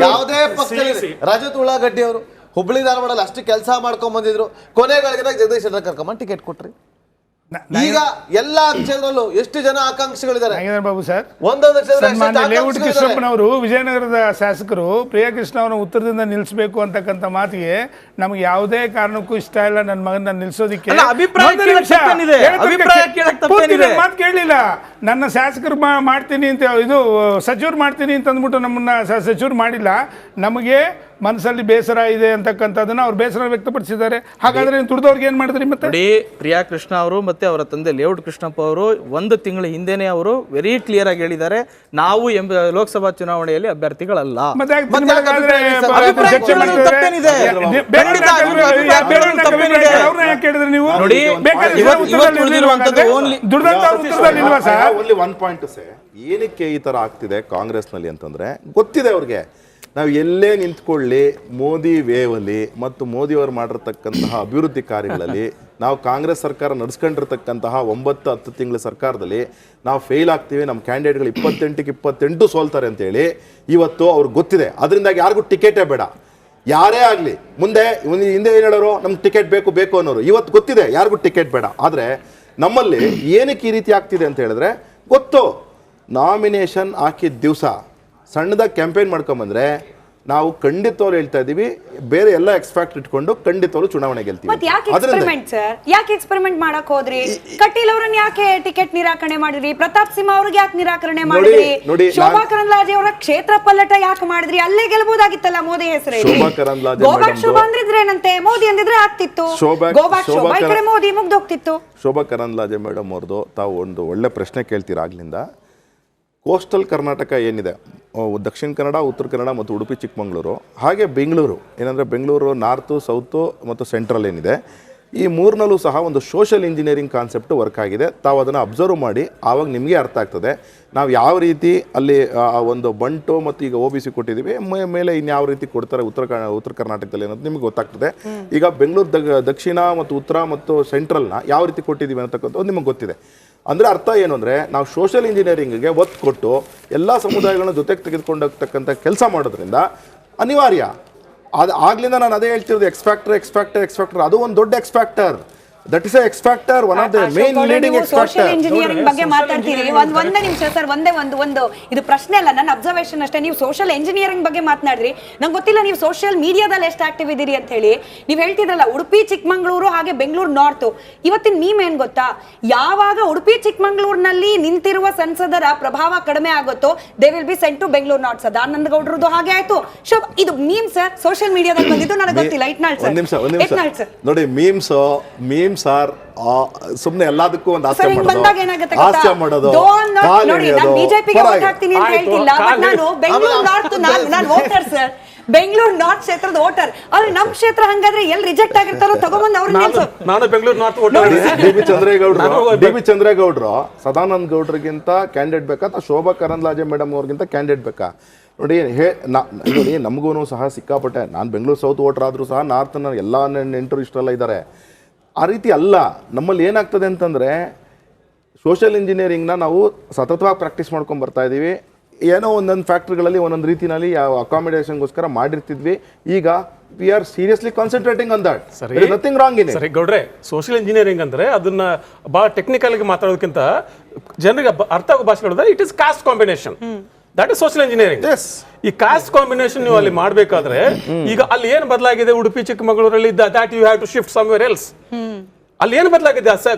ಯಾವುದೇ ಪಕ್ಷದಲ್ಲಿ ರಜತ್ ಉಳ್ಳಾಗಡ್ಡಿ ಅವರು ಹುಬ್ಬಳ್ಳಿ ಧಾರವಾಡಲ್ಲಿ ಅಷ್ಟು ಕೆಲಸ ಮಾಡ್ಕೊಂಡ್ ಬಂದಿದ್ರು, ಕೊನೆಗಳಿಗೆದಾಗ ಜಗದೀಶ್ ಶೆಟ್ಟರ್ ಕರ್ಕೊಂಡ್ ಟಿಕೆಟ್ ಕೊಟ್ರಿ. ಈಗ ಎಲ್ಲಾ ಕ್ಷೇತ್ರದಲ್ಲೂ ಎಷ್ಟು ಜನ ಆಕಾಂಕ್ಷಿಗಳಿದ್ದಾರೆ ಬಾಬು ಸರ್. ಒಂದೊಂದು ಲೇಔಟ್ ಕೃಷ್ಣಪ್ಪನವರು ವಿಜಯನಗರದ ಶಾಸಕರು ಪ್ರಿಯಕೃಷ್ಣ ಅವರ ಉತ್ತರದಿಂದ ನಿಲ್ಲಿಸಬೇಕು ಅಂತಕ್ಕಂಥ ಮಾತಿಗೆ ನಮ್ಗೆ ಯಾವುದೇ ಕಾರಣಕ್ಕೂ ಇಷ್ಟ ಇಲ್ಲ. ನನ್ನ ಮಗನ ನಿಲ್ಸೋದಿಕ್ಕೆ ಮಾತು ಕೇಳಲಿಲ್ಲ. ನನ್ನ ಶಾಸಕರು ಮಾಡ್ತೀನಿ ಅಂತ, ಇದು ಸಚಿವರು ಮಾಡ್ತೀನಿ ಅಂತ ಅಂದ್ಬಿಟ್ಟು ನಮ್ಮನ್ನ ಸಚಿವರು ಮಾಡಿಲ್ಲ. ನಮಗೆ ಮನಸ್ಸಲ್ಲಿ ಬೇಸರ ಇದೆ ಅಂತಕ್ಕಂಥದ್ದನ್ನ ಅವ್ರು ಬೇಸರ ವ್ಯಕ್ತಪಡಿಸಿದ್ದಾರೆ. ಹಾಗಾದ್ರೆ ದುಡ್ದವ್ರಿಗೆ ಏನ್ ಮಾಡಿದ್ರಿ? ಮತ್ತೆ ಪ್ರಿಯಾ ಕೃಷ್ಣ ಅವರು ಮತ್ತೆ ಅವರ ತಂದೆ ಲೇಔಟ್ ಕೃಷ್ಣಪ್ಪ ಅವರು 1 ತಿಂಗಳ ಹಿಂದೆನೆ ಅವರು ವೆರಿ ಕ್ಲಿಯರ್ ಆಗಿ ಹೇಳಿದ್ದಾರೆ, ನಾವು ಲೋಕಸಭಾ ಚುನಾವಣೆಯಲ್ಲಿ ಅಭ್ಯರ್ಥಿಗಳಲ್ಲ. ಏನಕ್ಕೆ ಈ ತರ ಆಗ್ತಿದೆ ಕಾಂಗ್ರೆಸ್ನಲ್ಲಿ ಅಂತಂದ್ರೆ ಗೊತ್ತಿದೆ ಅವ್ರಿಗೆ. ನಾವು ಎಲ್ಲೇ ನಿಂತ್ಕೊಳ್ಳಿ ಮೋದಿ ವೇವಲ್ಲಿ ಮತ್ತು ಮೋದಿಯವರು ಮಾಡಿರ್ತಕ್ಕಂತಹ ಅಭಿವೃದ್ಧಿ ಕಾರ್ಯಗಳಲ್ಲಿ ನಾವು ಕಾಂಗ್ರೆಸ್ ಸರ್ಕಾರ ನಡೆಸ್ಕೊಂಡಿರ್ತಕ್ಕಂತಹ 9-10 ತಿಂಗಳ ಸರ್ಕಾರದಲ್ಲಿ ನಾವು ಫೇಲ್ ಆಗ್ತೀವಿ, ನಮ್ಮ ಕ್ಯಾಂಡಿಡೇಟ್ಗಳು 28ಕ್ಕೆ 28 ಸೋಲ್ತಾರೆ ಅಂತೇಳಿ ಇವತ್ತು ಅವ್ರಿಗೆ ಗೊತ್ತಿದೆ. ಅದರಿಂದಾಗಿ ಯಾರಿಗೂ ಟಿಕೆಟೇ ಬೇಡ. ಯಾರೇ ಆಗಲಿ ಮುಂದೆ ಹಿಂದೆ ಏನು ಹೇಳೋರು, ನಮ್ಗೆ ಟಿಕೆಟ್ ಬೇಕು ಬೇಕು ಅನ್ನೋರು, ಇವತ್ತು ಗೊತ್ತಿದೆ ಯಾರಿಗೂ ಟಿಕೆಟ್ ಬೇಡ. ಆದರೆ ನಮ್ಮಲ್ಲಿ ಏನಕ್ಕೆ ಈ ರೀತಿ ಆಗ್ತಿದೆ ಅಂತ ಹೇಳಿದ್ರೆ ಗೊತ್ತು. ನಾಮಿನೇಷನ್ ಹಾಕಿದ ದಿವಸ ಸಣ್ಣದಾಗಿ ಕ್ಯಾಂಪೇನ್ ಮಾಡ್ಕೊಂಬಂದ್ರೆ ನಾವು ಖಂಡಿತವ್ರು ಹೇಳ್ತಾ ಇದೀವಿ, ಬೇರೆ ಎಲ್ಲ ಎಕ್ಸ್ಪೆಕ್ಟ್ ಇಟ್ಕೊಂಡು ಖಂಡಿತವ್ರು ಚುನಾವಣೆ ಗೆಲ್ತೀವಿ. ಯಾಕೆ ಎಕ್ಸ್ಪೆರಿಮೆಂಟ್ ಮಾಡಕ್ ಹೋದ್ರಿ? ಕಟೀಲ್ ಅವ್ರನ್ನ ಯಾಕೆ ಟಿಕೆಟ್ ನಿರಾಕರಣೆ ಮಾಡಿದ್ರಿ? ಪ್ರತಾಪ್ ಸಿಂಹ ಅವ್ರಿಗೆ ಯಾಕೆ ನಿರಾಕರಣೆ ಮಾಡಿದ್ರಿ? ಶೋಭಾ ಕರಂದ್ಲಾಜೆ ಅವರ ಕ್ಷೇತ್ರ ಪಲ್ಲಟ ಯಾಕೆ ಮಾಡಿದ್ರಿ? ಅಲ್ಲೇ ಗೆಲ್ಬಹುದಾಗಿತ್ತಲ್ಲ ಮೋದಿ ಹೆಸರು. ಗೋಬ್ಯಾಕ್ ಶೋಭಾ ಅಂದ್ರೇನಂತೆ, ಮೋದಿ ಅಂದಿದ್ರೆ ಆಗ್ತಿತ್ತು. ಗೋಬ್ಯಾಕ್ ಶೋಭಾ ಈ ಕಡೆ ಮೋದಿ ಮುಗ್ದೋಗ್ತಿತ್ತು. ಶೋಭಾ ಕರಂದ್ಲಾಜೆ ಮೇಡಮ್ ಅವ್ರದ್ದು ತಾವು ಒಂದು ಒಳ್ಳೆ ಪ್ರಶ್ನೆ ಕೇಳ್ತೀರಾ ಆಗ್ಲಿಂದ. ಕೋಸ್ಟಲ್ ಕರ್ನಾಟಕ ಏನಿದೆ, ದಕ್ಷಿಣ ಕನ್ನಡ, ಉತ್ತರ ಕನ್ನಡ ಮತ್ತು ಉಡುಪಿ ಚಿಕ್ಕಮಗಳೂರು, ಹಾಗೆ ಬೆಂಗಳೂರು ಏನಂದರೆ ಬೆಂಗಳೂರು ನಾರ್ತು, ಸೌತು ಮತ್ತು ಸೆಂಟ್ರಲ್ ಏನಿದೆ, ಈ ಮೂರನಲ್ಲೂ ಸಹ ಒಂದು ಸೋಷಿಯಲ್ ಇಂಜಿನಿಯರಿಂಗ್ ಕಾನ್ಸೆಪ್ಟ್ ವರ್ಕ್ ಆಗಿದೆ. ತಾವು ಅದನ್ನು ಅಬ್ಸರ್ವ್ ಮಾಡಿ ಆವಾಗ ನಿಮಗೆ ಅರ್ಥ ಆಗ್ತದೆ ನಾವು ಯಾವ ರೀತಿ ಅಲ್ಲಿ ಒಂದು ಬಂಟು ಮತ್ತು ಈಗ OBC ಕೊಟ್ಟಿದ್ದೀವಿ, ಮೇಲೆ ಇನ್ಯಾವ ರೀತಿ ಕೊಡ್ತಾರೆ ಉತ್ತರ ಕರ್ನಾಟಕದಲ್ಲಿ ಅನ್ನೋದು ನಿಮಗೆ ಗೊತ್ತಾಗ್ತದೆ. ಈಗ ಬೆಂಗಳೂರು ದಕ್ಷಿಣ ಮತ್ತು ಉತ್ತರ ಮತ್ತು ಸೆಂಟ್ರಲ್ನ ಯಾವ ರೀತಿ ಕೊಟ್ಟಿದ್ದೀವಿ ಅನ್ನತಕ್ಕಂಥದ್ದು ನಿಮಗೆ ಗೊತ್ತಿದೆ. ಅಂದರೆ ಅರ್ಥ ಏನು ಅಂದರೆ ನಾವು ಸೋಷಿಯಲ್ ಇಂಜಿನಿಯರಿಂಗ್ಗೆ ಒತ್ತು ಕೊಟ್ಟು ಎಲ್ಲ ಸಮುದಾಯಗಳನ್ನ ಜೊತೆಗೆ ತೆಗೆದುಕೊಂಡೋಗ್ತಕ್ಕಂಥ ಕೆಲಸ ಮಾಡೋದ್ರಿಂದ ಅನಿವಾರ್ಯ. ಅದು ಆಗ್ಲಿಂದ ನಾನು ಅದೇ ಹೇಳ್ತಿರೋದು, ಎಕ್ಸ್ಫ್ಯಾಕ್ಟರ್ ಅದು ಒಂದು ದೊಡ್ಡ X factor. That is X factor, one of the main leading X factor. Social engineering ಬಗ್ಗೆ ಮಾತಾಡ್ತೀರಿ. ಒಂದೇ ನಿಮಿಷ ಸರ್, ಒಂದು ಇದು ಪ್ರಶ್ನೆ ಅಲ್ಲ, ನನ್ನ ಅಬ್ಸರ್ವೇಷನ್ ಅಷ್ಟೇ. ನೀವು ಸೋಶಿಯಲ್ ಇಂಜಿನಿಯರಿಂಗ್ ಬಗ್ಗೆ ಮಾತನಾಡ್ರಿ. ನಂಗೆ ಗೊತ್ತಿಲ್ಲ ನೀವು ಸೋಶಿಯಲ್ ಮೀಡಿಯಾದಲ್ಲಿ ಎಷ್ಟು ಆಕ್ಟಿವ್ ಇದ್ದೀರಿ ಅಂತ ಹೇಳಿ. ನೀವು ಹೇಳ್ತಿದ್ರಲ್ಲ ಉಡುಪಿ ಚಿಕ್ಕಮಗಳೂರು ಹಾಗೆ ಬೆಂಗಳೂರು ನಾರ್ತ್. ಇವತ್ತಿನ ಮೀಮ್ ಏನ್ ಗೊತ್ತಾ, ಯಾವಾಗ ಉಡುಪಿ ಚಿಕ್ಕಮಗಳೂರಿನಲ್ಲಿ ನಿಂತಿರುವ ಸಂಸದರ ಪ್ರಭಾವ ಕಡಿಮೆ ಆಗುತ್ತೋ they will be sent to Bengaluru North. Sadananda ಗೌಡ್ರದ್ದು ಹಾಗೆ ಆಯ್ತು. ಇದು ಮೀಮ್ ಸರ್, ಸೋಶಿಯಲ್ ಮೀಡಿಯಾದಲ್ಲಿ ಬಂದಿದ್ದು ನನಗೆ ಗೊತ್ತಿಲ್ಲ. ಒಂದ್ ನಿಮಿಷ ನೋಡಿ, ಮೀಮ್ಸ್ ಆರ್ ಸುಮ್ನೆ ಎಲ್ಲದಕ್ಕೂ ಒಂದು ಹಾಸ್ಯ ಮಾಡೋದು. ಬಿಜೆಪಿಗೆ ವೋಟ್ ಹಾಕ್ತೀನಿ ಅಂತ ಹೇಳ್ತಿಲ್ಲ, ಬಟ್ ನಾನು ಬೆಂಗಳೂರು ನಾರ್ತ್, ನಾನು ವೋಟರ್ ಸರ್, ಬೆಂಗಳೂರು ನಾರ್ತ್ ಕ್ಷೇತ್ರದ ವೋಟರ್. ಅವ್ರು ನಮ್ ಕ್ಷೇತ್ರ ಹಂಗಾದ್ರೆ ಎಲ್ಲಿ ರಿಜೆಕ್ಟ್ ಆಗಿರ್ತಾರೋ ತಗೊಂಬಂದ್ ಅವ್ರನ್ನ ನಾನು Bengaluru North voter. D B ಚಂದ್ರೇಗೌಡರು ಸದಾನಂದ ಗೌಡ್ರಿಗಿಂತ ಕ್ಯಾಂಡಿಡೇಟ್ ಬೇಕಾ ಅಥವಾ ಶೋಭಾ ಕರಂದ್ಲಾಜೆ ಮೇಡಮ್ ಅವ್ರಿಗಿಂತ ಕ್ಯಾಂಡಿಡೇಟ್ ಬೇಕಾ? ನೋಡಿ ನಮಗೂ ಸಹ ಸಿಕ್ಕಾಪಟ್ಟೆ, ನಾನು ಬೆಂಗಳೂರು ಸೌತ್ ವೋಟರ್ ಆದರೂ ಸಹ ನಾರ್ತ್ನ ಎಲ್ಲ ನೆಂಟರು ಇಷ್ಟೆಲ್ಲ ಇದ್ದಾರೆ. ಆ ರೀತಿ ಅಲ್ಲ. ನಮ್ಮಲ್ಲಿ ಏನಾಗ್ತದೆ ಅಂತಂದರೆ ಸೋಷಿಯಲ್ ಇಂಜಿನಿಯರಿಂಗ್ನ ನಾವು ಸತತವಾಗಿ ಪ್ರಾಕ್ಟೀಸ್ ಮಾಡ್ಕೊಂಡು ಬರ್ತಾ ಇದ್ದೀವಿ. ಏನೋ ಒಂದೊಂದು ಫ್ಯಾಕ್ಟ್ರಿಗಳಲ್ಲಿ ಒಂದೊಂದು ರೀತಿಯಲ್ಲಿ ಅಕಾಮಿಡೇಷನ್ಗೋಸ್ಕರ ಮಾಡಿರ್ತಿದ್ವಿ. ಈಗ we are seriously concentrating on that. Nothing wrong in it. ಸರಿ ಗೌಡ್ರೆ, ಸೋಷಿಯಲ್ ಇಂಜಿನಿಯರಿಂಗ್ ಅಂದ್ರೆ ಅದನ್ನ ಬಹಳ ಟೆಕ್ನಿಕಲ್ ಆಗಿ ಮಾತಾಡೋದಕ್ಕಿಂತ ಜನರಿಗೆ ಅರ್ಥ ಆಗೋ ಭಾಷೆ it is caste combination. That is social engineering. ಈ ಕಾಸ್ಟ್ ಕಾಂಬಿನೇಷನ್ ನೀವು ಅಲ್ಲಿ ಮಾಡಬೇಕಾದ್ರೆ ಈಗ ಅಲ್ಲಿ ಏನು ಬದಲಾಗಿದೆ ಉಡುಪಿ ಚಿಕ್ಕಮಗಳೂರಲ್ಲಿ, that you have to shift somewhere else. ಅಲ್ಲಿ ಏನು ಬದಲಾಗಿದೆ?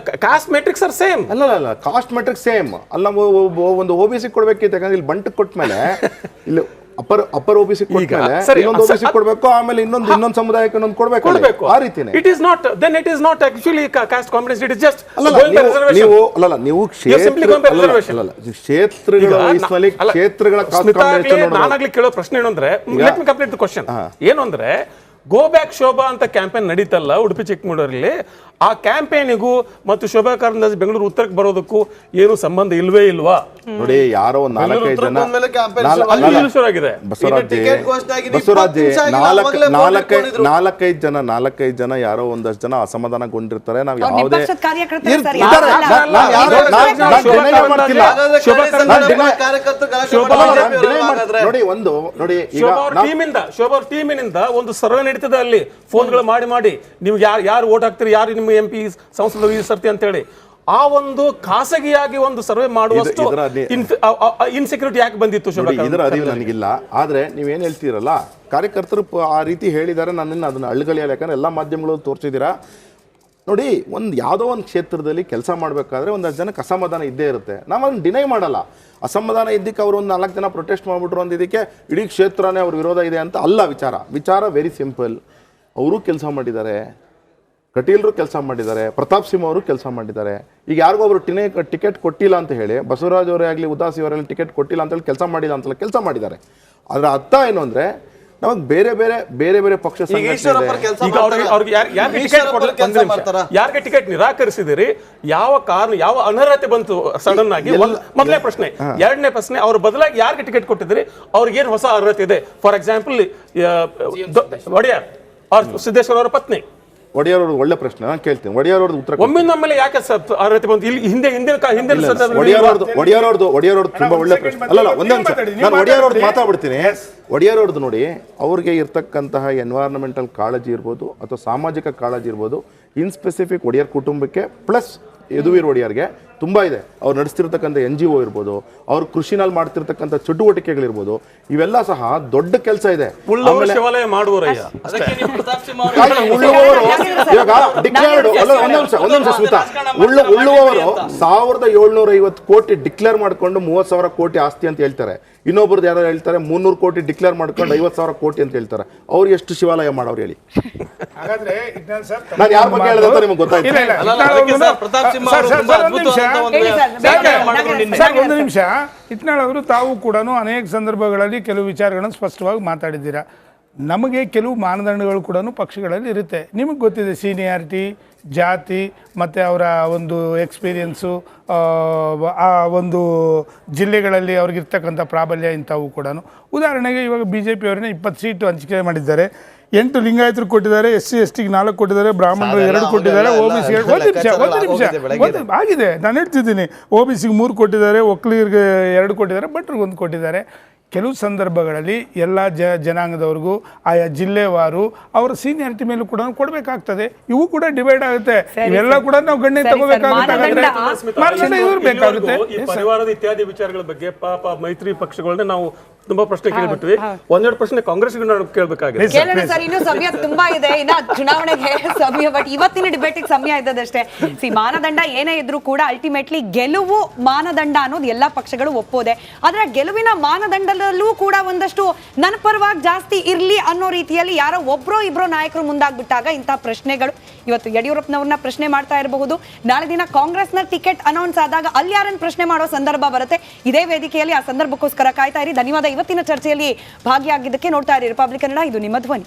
Caste metrics are same. ಅಲ್ಲ ಕಾಸ್ಟ್ ಮೆಟ್ರಿಕ್ಸ್ ಸೇಮ್ ಅಲ್ಲ. ಒಂದು OBC ಕೊಡ್ಬೇಕಿತ್ತು, ಯಾಕಂದ್ರೆ ಇಲ್ಲಿ ಬಂಟಕ್ಕೆ ಕೊಟ್ಮೇಲೆ ಇಲ್ಲಿ ಅಪ್ಪರ್ OBC ಕೊಟ್ಮೇಲೆ ಇನ್ನೊಂದು OBC ಕೊಡಬೇಕು, ಆಮೇಲೆ ಇನ್ನೊಂದು ಸಮುದಾಯಕ್ಕೆ ಇನ್ನೊಂದು ಕೊಡಬೇಕು. ಆ ರೀತಿನೇ it is not. Then it is not actually caste combination. It is just ನೀವು ಕ್ಷೇತ್ರಗಳ ನಾನಾಗ್ಲಿ ಕೇಳೋ ಪ್ರಶ್ನೆ ಏನು ಅಂದ್ರೆ, let me complete the question. ಏನು ಅಂದ್ರೆ ಗೋ ಬ್ಯಾಕ್ ಶೋಭಾ ಅಂತ ಕ್ಯಾಂಪೇನ್ ನಡೀತಲ್ಲ ಉಡುಪಿ ಚಿಕ್ಕಮಗಳೂರಲ್ಲಿ, ಆ ಕ್ಯಾಂಪೇನಿಗೂ ಮತ್ತು ಶೋಭಾ ಕರಂದ್ಲಾಜೆ ಬೆಂಗಳೂರು ಉತ್ತರಕ್ಕೆ ಬರೋದಕ್ಕೂ ಏನು ಸಂಬಂಧ ಇಲ್ವೇ ಇಲ್ವಾ? ನೋಡಿ, ಯಾರೋ ಒಂದು 4-5 ಜನ ಬಂದ್ಮೇಲೆ campaign ಅಲ್ಲಿ ಶುರುವಾಗಿದೆ. ಬಸವರಾಜ್ 4-5 ಜನ ಯಾರೋ ಒಂದಷ್ಟು ಜನ ಅಸಮಾಧಾನಗೊಂಡಿರ್ತಾರೆ. ನಾವು ಅವ್ರು ಯಾವುದೇ ನಿಪಕ್ಷದ ಕಾರ್ಯಕರ್ತರು ಸರ್, ಇದ್ದಾರೆ. ಯಾರು ಅಲ್ಲ. ನೋಡಿ ಈಗ ಶೋಭಾ ಟೀಮಿನಿಂದ ಒಂದು ಸರ್ವೆ ನಡೀತದೆ ಅಲ್ಲಿ, ಫೋನ್ಗಳು ಮಾಡಿ ನೀವು ಯಾರು ವೋಟ್ ಹಾಕ್ತೀರಿ, ಯಾರು ನಿಮ್ಮ MP ಸಂಸದರು ಈ ಸರ್ತಿ ಅಂತ ಹೇಳಿ ಆ ಒಂದು ಖಾಸಗಿಯಾಗಿ ಒಂದು ಸರ್ವೆ ಮಾಡುವಷ್ಟು ಇನ್ಸೆಕ್ಯೂರಿಟಿ ಯಾಕೆ ಬಂದಿತ್ತು ಶೋಭಾ? ಇದರ ಅರಿವು ನನಗಿಲ್ಲ. ಆದ್ರೆ ನೀವೇನ್ ಹೇಳ್ತೀರಲ್ಲ, ಕಾರ್ಯಕರ್ತರು ಆ ರೀತಿ ಹೇಳಿದ್ದಾರೆ, ನನ್ನನ್ನು ಅದನ್ನ ಅಳ್ಗಳಿಯಲ್ಲ. ಯಾಕಂದ್ರೆ ಎಲ್ಲ ಮಾಧ್ಯಮಗಳು ತೋರಿಸಿದ್ದೀರಾ. ನೋಡಿ, ಯಾವುದೋ ಒಂದು ಕ್ಷೇತ್ರದಲ್ಲಿ ಕೆಲಸ ಮಾಡಬೇಕಾದ್ರೆ ಒಂದಷ್ಟು ಜನಕ್ಕೆ ಅಸಮಾಧಾನ ಇದ್ದೇ ಇರುತ್ತೆ. ನಾವು ಅದನ್ನು ಡಿನೈ ಮಾಡಲ್ಲ. ಅಸಮಾಧಾನ ಇದ್ದಕ್ಕೆ ಅವರು ಒಂದು 4 ಜನ ಪ್ರೊಟೆಸ್ಟ್ ಮಾಡಿಬಿಟ್ರು ಅಂದಿದ್ದಕ್ಕೆ ಇಡೀ ಕ್ಷೇತ್ರನೇ ಅವ್ರ ವಿರೋಧ ಇದೆ ಅಂತ ಅಲ್ಲ. ವಿಚಾರ ವೆರಿ ಸಿಂಪಲ್. ಅವರು ಕೆಲಸ ಮಾಡಿದ್ದಾರೆ, ಕಟೀಲ್ರು ಕೆಲಸ ಮಾಡಿದ್ದಾರೆ, ಪ್ರತಾಪ್ ಸಿಂಹ ಅವರು ಕೆಲಸ ಮಾಡಿದ್ದಾರೆ. ಈಗ ಯಾರಿಗೋ ಒಬ್ರು ಟಿಕೆಟ್ ಕೊಟ್ಟಿಲ್ಲ ಅಂತ ಹೇಳಿ, ಬಸವರಾಜ್ ಅವರೇ ಆಗಲಿ ಉದಾಸಿ ಅವರಲ್ಲಿ ಟಿಕೆಟ್ ಕೊಟ್ಟಿಲ್ಲ ಅಂತ ಹೇಳಿ ಕೆಲಸ ಮಾಡಿಲ್ಲ ಅಂತಲ್ಲ, ಕೆಲಸ ಮಾಡಿದ್ದಾರೆ. ಅದರ ಅರ್ಥ ಏನು ಅಂದ್ರೆ ನಮಗೆ ಬೇರೆ ಪಕ್ಷ ಯಾರಿಗೆ ಟಿಕೆಟ್ ನಿರಾಕರಿಸಿದಿರಿ, ಯಾವ ಕಾರಣ, ಯಾವ ಅನರ್ಹತೆ ಬಂತು ಸಡನ್ ಆಗಿ? ಮೊದಲನೇ ಪ್ರಶ್ನೆ. ಎರಡನೇ ಪ್ರಶ್ನೆ, ಅವ್ರ ಬದಲಾಗಿ ಯಾರಿಗೆ ಟಿಕೆಟ್ ಕೊಟ್ಟಿದ್ರಿ, ಅವ್ರಿಗೆ ಏನು ಹೊಸ ಅರ್ಹತೆ ಇದೆ? ಫಾರ್ ಎಕ್ಸಾಂಪಲ್ ಒಡೆಯರ್ ಸಿದ್ದೇಶ್ವರ ಅವರ ಪತ್ನಿ. ಒಡೆಯರ್ ಅವ್ರದ್ದು ಒಳ್ಳೆ ಪ್ರಶ್ನೆ, ನಾನು ಕೇಳ್ತೀನಿ. ಒಡೆಯರ್ ಅವ್ರದ್ದು ಉತ್ತರ ಒಮ್ಮಿಂದೊಮ್ಮೆಲೆ ಯಾಕೆ ಅರ್ಹತೆ ಬಂತು? ಇಲ್ಲಿ ಹಿಂದಿನ ಒಡೆಯರ್ ಅವ್ರದ್ದು ತುಂಬಾ ಒಳ್ಳೆ ಪ್ರಶ್ನೆ. ಅಲ್ಲ, ಒಂದೇ ನಿಮಿಷ, ನಾನು ಒಡೆಯರ್ ಅವ್ರದ್ದು ಮಾತಾಡ್ಬಿಡ್ತೀನಿ. ಒಡೆಯರ್ ಅವ್ರದ್ದು ನೋಡಿ, ಅವ್ರಿಗೆ ಇರ್ತಕ್ಕಂತಹ ಎನ್ವೈರನ್ಮೆಂಟಲ್ ಕಾಳಜಿ ಇರ್ಬೋದು ಅಥವಾ ಸಾಮಾಜಿಕ ಕಾಳಜಿ ಇರ್ಬೋದು, ಇನ್ ಸ್ಪೆಸಿಫಿಕ್ ಒಡೆಯರ್ ಕುಟುಂಬಕ್ಕೆ ಪ್ಲಸ್ ಯದುವೀರ್ ಒಡೆಯರ್ಗೆ ತುಂಬಾ ಇದೆ. ಅವ್ರು ನಡೆಸ್ತಿರ್ತಕ್ಕಂಥ NGO ಇರ್ಬೋದು, ಅವ್ರು ಕೃಷಿನಲ್ಲಿ ಮಾಡ್ತಿರ್ತಕ್ಕಂಥ ಚಟುವಟಿಕೆಗಳಿರ್ಬೋದು, ಇವೆಲ್ಲ ಸಹ ದೊಡ್ಡ ಕೆಲಸ ಇದೆ. ಶಿವಾಲಯ ಮಾಡುವರಯ್ಯ ಇವಾಗ ಡಿಕ್ಲೇರ್ಡ್ ಒಂದ್ ನಿಮಿಷ ಸ್ಮಿತಾ, ಉಳ್ಳುವವರು 1750 ಕೋಟಿ ಡಿಕ್ಲೇರ್ ಮಾಡ್ಕೊಂಡು 30,000 ಕೋಟಿ ಆಸ್ತಿ ಅಂತ ಹೇಳ್ತಾರೆ. ಇನ್ನೊಬ್ರದ್ದು ಯಾರು ಹೇಳ್ತಾರೆ 300 ಕೋಟಿ ಡಿಕ್ಲೇರ್ ಮಾಡ್ಕೊಂಡು 50,000 ಕೋಟಿ ಅಂತ ಹೇಳ್ತಾರೆ. ಅವ್ರು ಎಷ್ಟು ಶಿವಾಲಯ ಮಾಡೋರು ಹೇಳಿ? ನಾನು ಯಾರ ಬಗ್ಗೆ ಹೇಳಿದೆ ಅಂತ ನಿಮ್ಗೆ ಗೊತ್ತಾಯ್ತು? ಒಂದು ನಿಮಿಷ. ಇಟ್ನಾಳ್ ಅವರು ತಾವು ಕೂಡ ಅನೇಕ ಸಂದರ್ಭಗಳಲ್ಲಿ ಕೆಲವು ವಿಚಾರಗಳನ್ನು ಸ್ಪಷ್ಟವಾಗಿ ಮಾತಾಡಿದ್ದೀರಾ. ನಮಗೆ ಕೆಲವು ಮಾನದಂಡಗಳು ಕೂಡ ಪಕ್ಷಗಳಲ್ಲಿ ಇರುತ್ತೆ. ನಿಮಗೆ ಗೊತ್ತಿದೆ, ಸೀನಿಯಾರಿಟಿ, ಜಾತಿ ಮತ್ತು ಅವರ ಒಂದು ಎಕ್ಸ್ಪೀರಿಯನ್ಸು, ಆ ಒಂದು ಜಿಲ್ಲೆಗಳಲ್ಲಿ ಅವ್ರಿಗಿರ್ತಕ್ಕಂಥ ಪ್ರಾಬಲ್ಯ ಇಂಥವು ಕೂಡ. ಉದಾಹರಣೆಗೆ ಇವಾಗ BJP ಅವರನ್ನ 20 ಸೀಟು ಹಂಚಿಕೆ ಮಾಡಿದ್ದಾರೆ. 8 ಲಿಂಗಾಯತರು ಕೊಟ್ಟಿದ್ದಾರೆ, SC STಗೆ 4 ಕೊಟ್ಟಿದ್ದಾರೆ, ಬ್ರಾಹ್ಮಣರು 2 ಕೊಟ್ಟಿದ್ದಾರೆ, OBC ಒಂದು ನಿಮಿಷ ಆಗಿದೆ, ನಾನು ಹೇಳ್ತಿದ್ದೀನಿ. OBCಗೆ 3 ಕೊಟ್ಟಿದ್ದಾರೆ, ಒಕ್ಕಲಿಗರಿಗೆ 2 ಕೊಟ್ಟಿದ್ದಾರೆ, ಭಟ್ರಿಗೆ 1 ಕೊಟ್ಟಿದ್ದಾರೆ. ಕೆಲವು ಸಂದರ್ಭಗಳಲ್ಲಿ ಎಲ್ಲ ಜನಾಂಗದವ್ರಿಗೂ ಆಯಾ ಜಿಲ್ಲೆವಾರು ಅವರ ಸೀನಿಯಾರಿಟಿ ಮೇಲೂ ಕೂಡ ಕೊಡಬೇಕಾಗ್ತದೆ. ಇವು ಕೂಡ ಡಿವೈಡ್ ಆಗುತ್ತೆ. ಇವೆಲ್ಲ ಕೂಡ ನಾವು ಗಣ್ಯ ತಗೋಬೇಕಾಗುತ್ತೆ. ಪರಿವಾರದ ಇತ್ಯಾದಿ ವಿಚಾರಗಳ ಬಗ್ಗೆ ಪಾಪ ಮೈತ್ರಿ ಪಕ್ಷಗಳನ್ನ ನಾವು ತುಂಬಾ ಪ್ರಶ್ನೆ ಕೇಳ್ಬಿಟ್ವಿ. ಒಂದೆರಡು ಪ್ರಶ್ನೆ ಕಾಂಗ್ರೆಸ್ ಕೇಳಬೇಕಾಗಿದೆ. ಸರ್, ಇನ್ನು ಸಮಯ ತುಂಬಾ ಇದೆ, ಇನ್ನ ಚುನಾವಣೆಗೆ ಸಮಯ. ಬಟ್ ಇವತ್ತಿನ ಡಿಬೇಟಿಗೆ ಸಮಯ ಇದ್ದದಷ್ಟೇ. ಮಾನದಂಡ ಏನೇ ಇದ್ರೂ ಕೂಡ ಅಲ್ಟಿಮೇಟ್ಲಿ ಗೆಲುವು ಮಾನದಂಡ ಅನ್ನೋದು ಎಲ್ಲಾ ಪಕ್ಷಗಳು ಒಪ್ಪೋದೆ. ಆದ್ರೆ ಗೆಲುವಿನ ಮಾನದಂಡದಲ್ಲೂ ಕೂಡ ಒಂದಷ್ಟು ನನ್ನ ಪರವಾಗಿ ಜಾಸ್ತಿ ಇರ್ಲಿ ಅನ್ನೋ ರೀತಿಯಲ್ಲಿ ಯಾರೋ ಒಬ್ರೋ ಇಬ್ರೋ ನಾಯಕರು ಮುಂದಾಗ್ಬಿಟ್ಟಾಗ ಇಂಥ ಪ್ರಶ್ನೆಗಳು ಇವತ್ತು ಯಡಿಯೂರಪ್ಪನವ್ರನ್ನ ಪ್ರಶ್ನೆ ಮಾಡ್ತಾ ಇರಬಹುದು. ನಾಳೆ ದಿನ ಕಾಂಗ್ರೆಸ್ನ ಟಿಕೆಟ್ ಅನೌನ್ಸ್ ಆದಾಗ ಅಲ್ಲಿ ಯಾರನ್ನ ಪ್ರಶ್ನೆ ಮಾಡೋ ಸಂದರ್ಭ ಬರುತ್ತೆ. ಇದೇ ವೇದಿಕೆಯಲ್ಲಿ ಆ ಸಂದರ್ಭಕ್ಕೋಸ್ಕರ ಕಾಯ್ತಾ ಇರಿ. ಧನ್ಯವಾದ ಇವತ್ತಿನ ಚರ್ಚೆಯಲ್ಲಿ ಭಾಗಿಯಾಗಿದ್ದಕ್ಕೆ. ನೋಡ್ತಾ ಇರಿ ರಿಪಬ್ಲಿಕ್ ಕನ್ನಡ, ಇದು ನಿಮ್ಮ ಧ್ವನಿ.